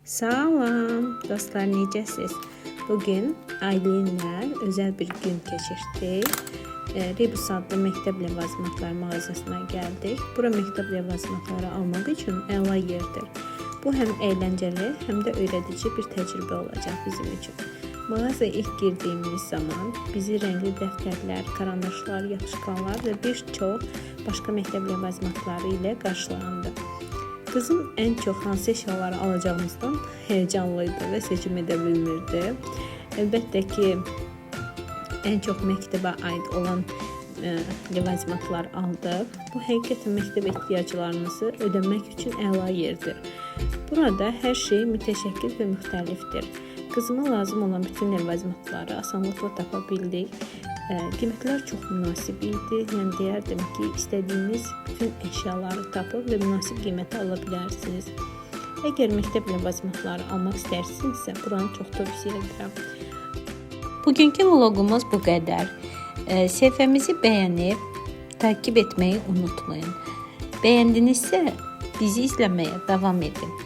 Salam dostlar, necəsiz? Bugün ailemle özel bir gün keçirdik. Rebus adlı məktəb ləvazimatlar mağazasına gəldik. Bura məktəb ləvazimatları almaq üçün əla yerdir. Bu həm əyləncəli, həm də öyrədici bir təcrübə olacaq bizim üçün. Mağazaya ilk girdiyimiz zaman bizi rəngli dəftərlər, karandaşlar, yapışqanlar və bir çox başqa məktəb ləvazimatları ilə qarşılandı. Kızım en çok hansı eşyaları alacağımızdan heyecanlıydı ve seçim edə bilmirdi. Əlbəttə ki, en çok məktəbə aid olan ləvazimatlar aldıq. Bu həqiqətən məktəb ehtiyaclarımızı ödəmək üçün əla yerdir. Burada hər şey mütəşəkkil və müxtəlifdir. Kızıma lazım olan bütün ləvazimatları asanlıqla tapa bildik. Qiymətlər çox münasib idi. Yəni deyərdim ki, istədiyiniz bütün əşyaları tapıb və münasib qiymətə ala bilərsiniz. Əgər məktəb ləvazimatları almaq istərsinizsə, buranı çox tövsiyə edirəm. Bugünkü vlogumuz bu qədər. Səhifəmizi bəyənib takip etməyi unutmayın. Bəyəndinizsə bizi izləməyə davam edin.